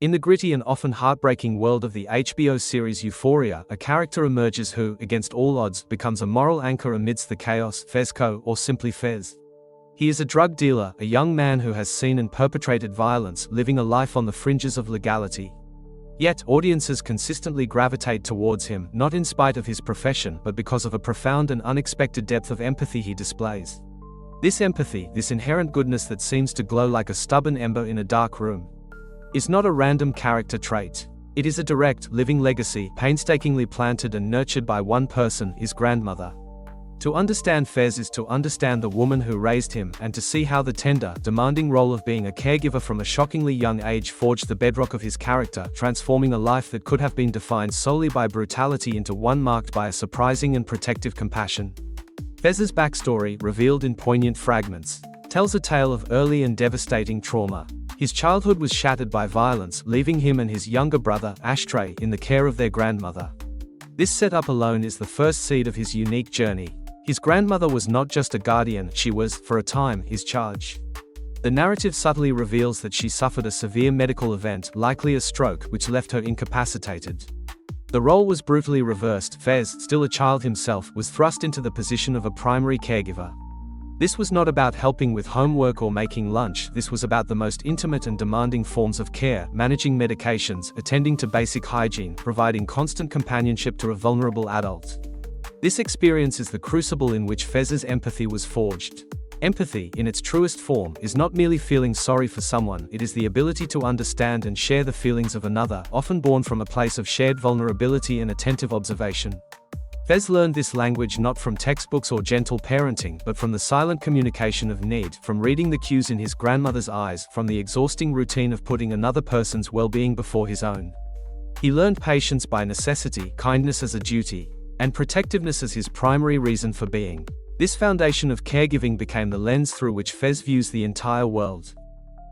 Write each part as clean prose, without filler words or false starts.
In the gritty and often heartbreaking world of the HBO series Euphoria, a character emerges who, against all odds, becomes a moral anchor amidst the chaos, Fezco, or simply Fez. He is a drug dealer, a young man who has seen and perpetrated violence, living a life on the fringes of legality. Yet, audiences consistently gravitate towards him, not in spite of his profession, but because of a profound and unexpected depth of empathy he displays. This empathy, this inherent goodness that seems to glow like a stubborn ember in a dark room, is not a random character trait. It is a direct, living legacy, painstakingly planted and nurtured by one person, his grandmother. To understand Fez is to understand the woman who raised him, and to see how the tender, demanding role of being a caregiver from a shockingly young age forged the bedrock of his character, transforming a life that could have been defined solely by brutality into one marked by a surprising and protective compassion. Fez's backstory, revealed in poignant fragments, tells a tale of early and devastating trauma. His childhood was shattered by violence, leaving him and his younger brother, Ashtray, in the care of their grandmother. This setup alone is the first seed of his unique journey. His grandmother was not just a guardian, she was, for a time, his charge. The narrative subtly reveals that she suffered a severe medical event, likely a stroke, which left her incapacitated. The role was brutally reversed. Fez, still a child himself, was thrust into the position of a primary caregiver. This was not about helping with homework or making lunch, this was about the most intimate and demanding forms of care, managing medications, attending to basic hygiene, providing constant companionship to a vulnerable adult. This experience is the crucible in which Fez's empathy was forged. Empathy, in its truest form, is not merely feeling sorry for someone, it is the ability to understand and share the feelings of another, often born from a place of shared vulnerability and attentive observation. Fez learned this language not from textbooks or gentle parenting, but from the silent communication of need, from reading the cues in his grandmother's eyes, from the exhausting routine of putting another person's well-being before his own. He learned patience by necessity, kindness as a duty, and protectiveness as his primary reason for being. This foundation of caregiving became the lens through which Fez views the entire world.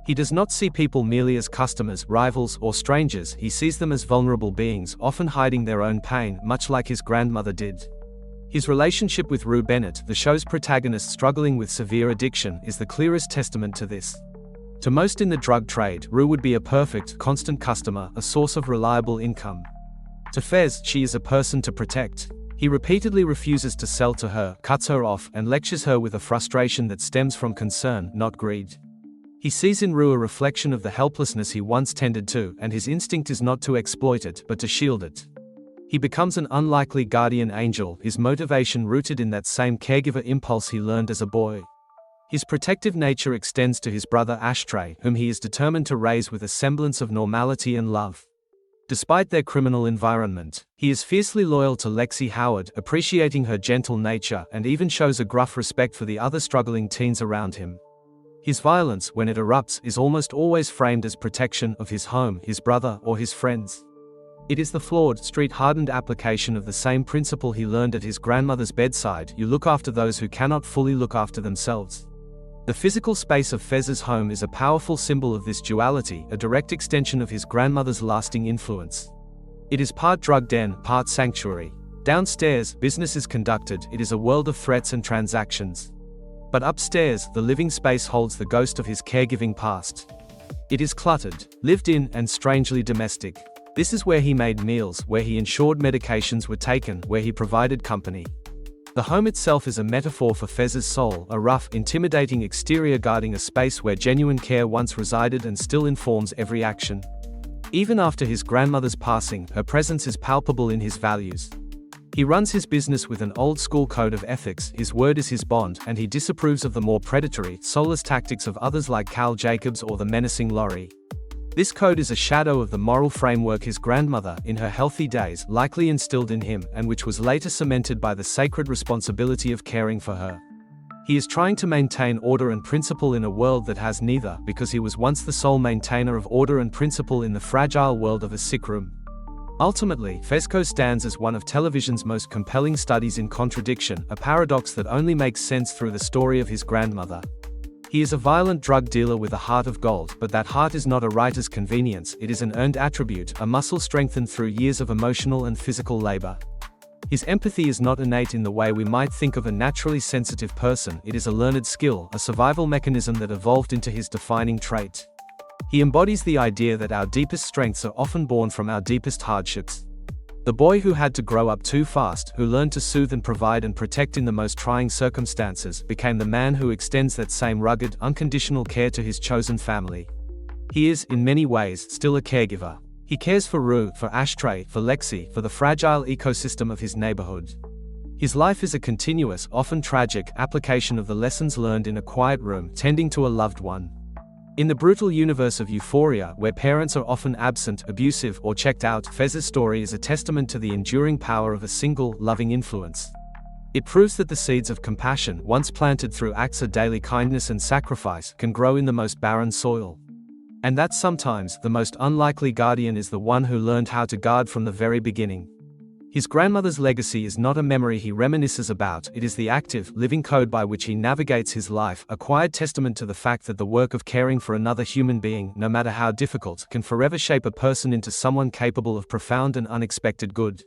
He does not see people merely as customers, rivals, or strangers, he sees them as vulnerable beings, often hiding their own pain, much like his grandmother did. His relationship with Rue Bennett, the show's protagonist struggling with severe addiction, is the clearest testament to this. To most in the drug trade, Rue would be a perfect, constant customer, a source of reliable income. To Fez, she is a person to protect. He repeatedly refuses to sell to her, cuts her off, and lectures her with a frustration that stems from concern, not greed. He sees in Rue a reflection of the helplessness he once tended to, and his instinct is not to exploit it, but to shield it. He becomes an unlikely guardian angel, his motivation rooted in that same caregiver impulse he learned as a boy. His protective nature extends to his brother Ashtray, whom he is determined to raise with a semblance of normality and love. Despite their criminal environment, he is fiercely loyal to Lexi Howard, appreciating her gentle nature, and even shows a gruff respect for the other struggling teens around him. His violence, when it erupts, is almost always framed as protection of his home, his brother, or his friends. It is the flawed, street-hardened application of the same principle he learned at his grandmother's bedside: you look after those who cannot fully look after themselves. The physical space of Fez's home is a powerful symbol of this duality, a direct extension of his grandmother's lasting influence. It is part drug den, part sanctuary. Downstairs, business is conducted, it is a world of threats and transactions. But upstairs, the living space holds the ghost of his caregiving past. It is cluttered, lived in, and strangely domestic. This is where he made meals, where he ensured medications were taken, where he provided company. The home itself is a metaphor for Fez's soul, a rough, intimidating exterior guarding a space where genuine care once resided and still informs every action. Even after his grandmother's passing, her presence is palpable in his values. He runs his business with an old-school code of ethics, his word is his bond, and he disapproves of the more predatory, soulless tactics of others like Cal Jacobs or the menacing Laurie. This code is a shadow of the moral framework his grandmother, in her healthy days, likely instilled in him, and which was later cemented by the sacred responsibility of caring for her. He is trying to maintain order and principle in a world that has neither, because he was once the sole maintainer of order and principle in the fragile world of a sick room. Ultimately, Fezco stands as one of television's most compelling studies in contradiction, a paradox that only makes sense through the story of his grandmother. He is a violent drug dealer with a heart of gold, but that heart is not a writer's convenience, it is an earned attribute, a muscle strengthened through years of emotional and physical labor. His empathy is not innate in the way we might think of a naturally sensitive person, it is a learned skill, a survival mechanism that evolved into his defining trait. He embodies the idea that our deepest strengths are often born from our deepest hardships. The boy who had to grow up too fast, who learned to soothe and provide and protect in the most trying circumstances, became the man who extends that same rugged, unconditional care to his chosen family. He is, in many ways, still a caregiver. He cares for Rue, for Ashtray, for Lexi, for the fragile ecosystem of his neighborhood. His life is a continuous, often tragic, application of the lessons learned in a quiet room, tending to a loved one. In the brutal universe of Euphoria, where parents are often absent, abusive, or checked out, Fez's story is a testament to the enduring power of a single, loving influence. It proves that the seeds of compassion, once planted through acts of daily kindness and sacrifice, can grow in the most barren soil. And that sometimes, the most unlikely guardian is the one who learned how to guard from the very beginning. His grandmother's legacy is not a memory he reminisces about, it is the active, living code by which he navigates his life, a quiet testament to the fact that the work of caring for another human being, no matter how difficult, can forever shape a person into someone capable of profound and unexpected good.